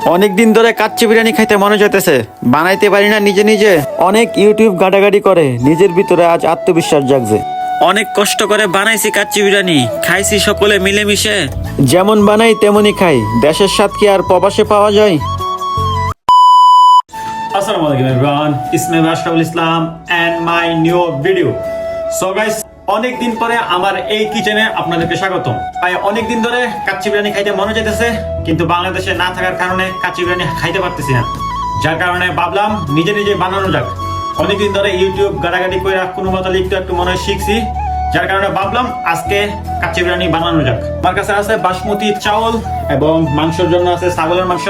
অনেক দিন ধরে কাচ্চি বিরিয়ানি খাইতে মনে চাইতেছে, বানাইতে পারি না নিজে নিজে। অনেক ইউটিউব ঘাটাঘাটি করে নিজের ভিতরে আজ আত্মবিশ্বাস জাগছে। অনেক কষ্ট করে বানাইছি কাচ্চি বিরিয়ানি, খাইছি সকলে মিলেমিশে। যেমন বানাই তেমনই খাই, দেশের স্বাদ কি আর প্রবাসে পাওয়া যায়? আসসালামু আলাইকুম everyone, it's me Rashidul Islam and my new video. So guys, অনেক দিন পরে আমার এই কিচেনে আপনাদেরকে স্বাগতম। ভাই অনেক দিন ধরে কাচ্চি বিরিয়ানি খাইতে মনে চাইতেছে, কিন্তু বাংলাদেশে না থাকার কারণে কাচ্চি বিরিয়ানি খাইতে পারতেছি না। যার কারণে ভাবলাম নিজে নিজে বানানো যাক। অনেকদিন ধরে ইউটিউব ঘাটাঘাটি করে কোনো মতো একটু মনে হয় শিখছি, যার কারণে ভাবলাম আজকে কাচ্চি বিরিয়ানি বানানো যাক। আমার কাছে আছে বাসমতি চাউল এবং মাংসের জন্য আছে ছাগলের মাংস।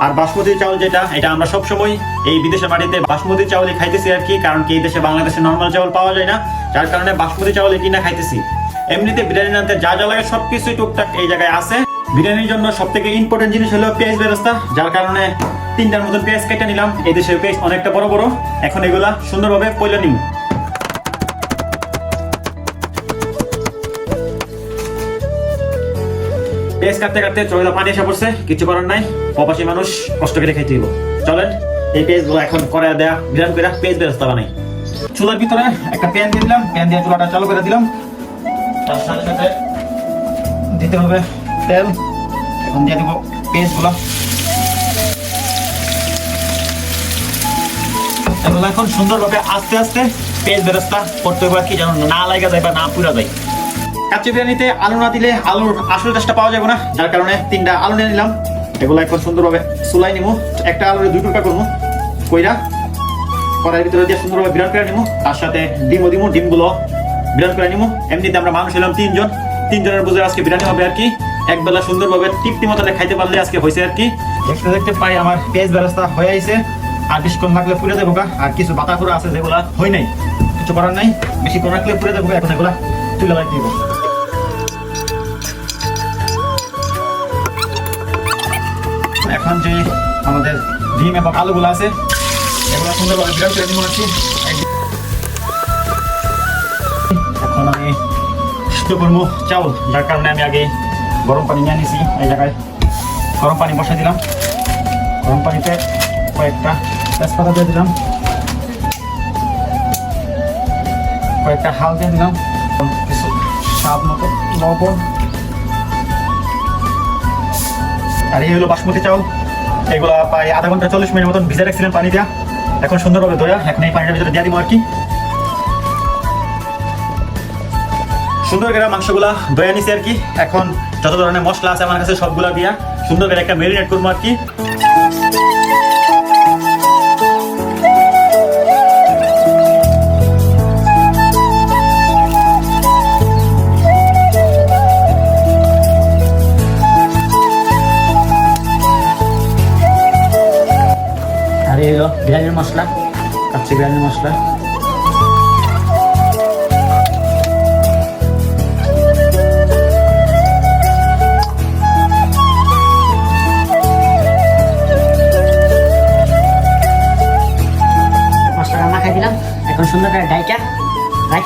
আর বাসমতি চাউল যেটা, এটা আমরা সবসময় এই বিদেশের মাটিতে বাসমতি চাউলই খাইতেছি আর কি, কারণ কি এই দেশে বাংলাদেশে নর্মাল চাউল পাওয়া যায় না, যার কারণে বাসমতি চাউল কিনা খাইতেছি। এমনিতে বিরিয়ানি রাঁধতে যা যা লাগে সবকিছুই টুকটাক এই জায়গায় আছে। বিরিয়ানির জন্য সব থেকে ইম্পর্টেন্ট জিনিস হলো পেঁয়াজ বেরেস্তা, যার কারণে 3টার মতন পেঁয়াজ কেটে নিলাম। এই দেশের পেঁয়াজ অনেকটা বড় বড়, এখন এগুলা সুন্দরভাবে পয়লা নিব। পেঁয়াজ কাটতে কাটতে চোখে পানি এসে পড়ছে, কিছু করার নাই, প্রবাসী মানুষ কষ্ট করে খাইতে দিব। চলেন এই পেঁয়াজ গুলো এখন করে দেয়া বিরান করে পেঁয়াজ বেরেস্তা বানাই। চুলার ভিতরে একটা প্যান দিয়ে দিলাম, প্যান দিয়ে চুলাটা চালু করে দিলাম। তার সাথে সাথে দিতে হবে তেল। এখন দিয়ে দিব পেঁয়াজ গুলো। এগুলো এখন সুন্দরভাবে আস্তে আস্তে পেঁয়াজ বেরেস্তা করতে হবে আর কি, যেন না লাগা যায় বা না পুড়া যায়। কাচ্চি বিরিয়ানিতে আলু না দিলে আলুর আসল টেস্টটা পাওয়া যাবে না, যার কারণে 3টা আলু নিয়ে নিলাম। এগুলো এখন সুন্দরভাবে চুলাই নিবো। একটা আলুরে 2 টুকরা করবো, কইরা কড়াইয়ের ভিতরে দিয়ে সুন্দরভাবে বিরান করে নিবো। তার সাথে ডিমগুলো বিরান করে নিবো। এমনিতে আমরা মানুষ হলাম 3 জনের বুঝে আজকে বিরিয়ানি হবে আর কি। একবেলা সুন্দরভাবে তৃপ্তি মতো খাইতে পারলে আজকে হয়েছে আর কি। দেখতে দেখতে পাই আমার পেঁয়াজ বেরেস্তা হয়ে আইছে। আর বেশিক্ষণ লাগলে পুড়ে যাবো। আর কিছু বাতা পুরো আছে যেগুলা হয় নাই, কিছু করার নাই, বেশিক্ষণ রাখলে পুড়ে যাবো। এখন এগুলা তুলে লাগিয়ে দিব। এখন যে আমাদের ডিম এবং আলুগুলো আছে, এগুলো সুন্দরভাবে বিরাট করে নিয়ে আসছি। এখন আমি সিদ্ধ করবো চাউল, যার কারণে আমি আগে গরম পানি নিয়ে নিয়েছি। এই জায়গায় গরম পানি বসে দিলাম। গরম পানিতে কয়েকটা তেজপাতা দিয়ে দিলাম, কয়েকটা হাল দিয়ে দিলাম, কিছু স্বাদ মতো লবণ। আর এই হলো বাসমতি চাউল। এগুলা প্রায় আধা ঘন্টা 40 মিনিট মতন ভিজে রাখছিলেন পানি দিয়া। এখন সুন্দরভাবে ধোয়া এখন এই পানিটার ভিতরে দিয়ে দিব আর কি। সুন্দর করে মাংসগুলা ধোয়া নিছি আর কি। এখন যত ধরনের মশলা আছে আমার কাছে সবগুলা দিয়া সুন্দর করে একটা ম্যারিনেট করবো আর কি। আর এই হলো বিরিয়ানির মশলা, কাচ্চি বিরিয়ানির মশলা। এখন সুন্দর করে ডাইকা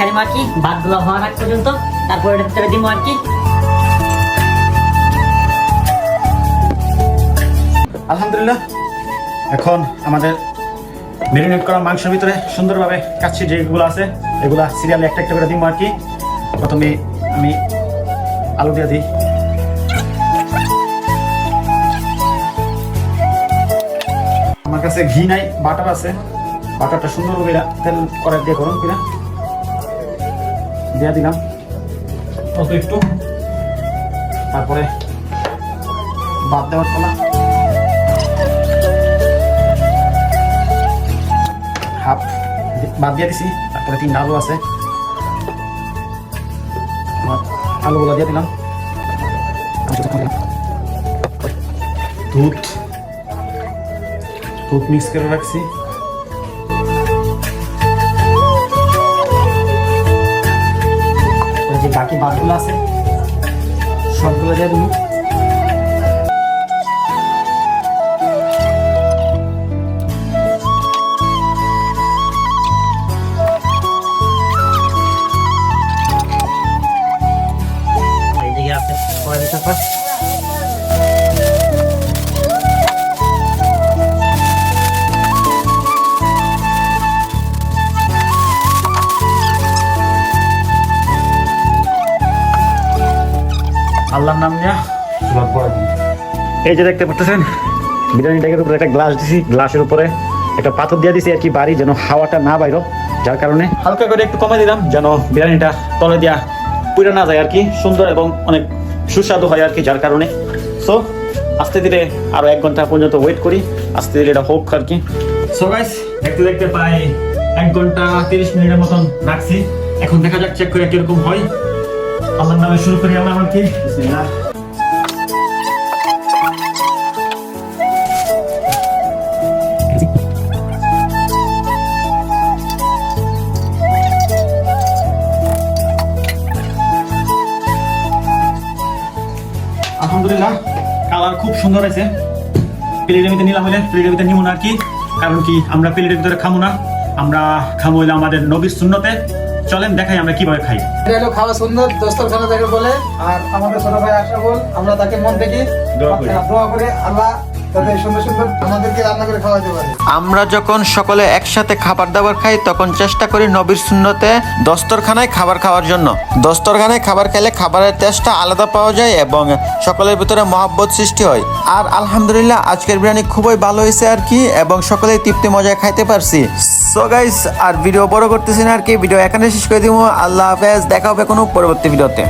নিবো আর কি, ভাতগুলো হওয়ার আগ পর্যন্ত। তারপর এটা ভিতরে দিব আর কি। আলহামদুলিল্লাহ, এখন আমাদের ম্যারিনেট করা মাংসের ভিতরে সুন্দরভাবে কাচ্চি যেগুলো আছে এগুলা সিরিয়ালে একটা একটা করে দিব আর কি। প্রথমে আমি আলু দিয়ে দিই। আমার কাছে ঘি নাই, বাটার আছে। বাটারটা সুন্দরভাবে তেল কড়াই দিয়ে গরম করে দিয়ে দিলাম অল্প একটু। তারপরে বাদ দেওয়ার পালা। হাফ বাদ দিয়ে দিছি। তারপরে 3টা আলু আছে, আলুগুলো দিয়ে দিলাম। দুধ মিক্স করে রাখছি। যে বাকি ভাতগুলো আছে সবগুলো দিয়ে দিব। এইদিকে আছে আল্লাহর নাম নিয়ে সালাত পড়া দিন। এই যে দেখতে পাচ্ছেন বিরিয়ানিটাকে উপরে একটা গ্লাস দিছি, গ্লাসের উপরে একটা পাথর দিয়ে দিছি আর কি বাড়ি, যেন হাওয়াটা না বাইরো, যার কারণে হালকা করে একটু কমে দিলাম যেন বিরিয়ানিটা তলে দিয়া পুড়ে না যায় আর কি, সুন্দর এবং অনেক সুস্বাদু হয় আর কি, যার কারণে সো আস্তে ধীরে আরো 1 ঘন্টা পর্যন্ত ওয়েট করি, আস্তে ধীরে এটা হোক আর কি। সো গাইস দেখতে দেখতে প্রায় 1 ঘন্টা 30 মিনিটের মতন রাখছি, এখন দেখা যাক চেক করে কিরকম হয়। আল্লাহর নামে শুরু করি আমরা আর কি। বিসমিল্লাহ। আলহামদুলিল্লাহ কালার খুব সুন্দর আছে। প্লেটের ভিতরে নিলাম হলে প্লেটের ভিতরে নিব না আর কি, কারণ কি আমরা প্লেটের ভিতরে খাবো না, আমরা খাবো হইলে আমাদের নবীর সুন্নতে। চলেন দেখাই আমরা কিভাবে খাই। এটা হলো খাওয়া সুন্নত, দস্তরখানা তাকে বলে। আর আমাদের ছোট ভাই আশরাফুল, আমরা তাকে মন থেকে দোয়া করে আল্লাহ তাতে সুন্দর সুন্দর আমাদেরকে রান্না করে খাওয়াতে পারে। আমরা যখন সকলে একসাথে খাবার দাবার খাই তখন চেষ্টা করি নবীর সুন্নতে দস্তরখানায় খাবার খাওয়ার জন্য। দস্তরখানায় খাবার খেলে খাবারের টেস্টটা আলাদা পাওয়া যায় এবং সকলের ভিতরে মহব্বত সৃষ্টি হয়। আর আলহামদুলিল্লাহ আজকের বিরিয়ানি খুবই ভালো হয়েছে আর কি, এবং সকলেই তৃপ্তি মজায় খাইতে পারছি। সো গাইস আর ভিডিও বড় করতেছি না আর কি, ভিডিও এখানে শেষ করে দিব। আল্লাহ হাফেজ, দেখা হবে কোনো পরবর্তী ভিডিওতে।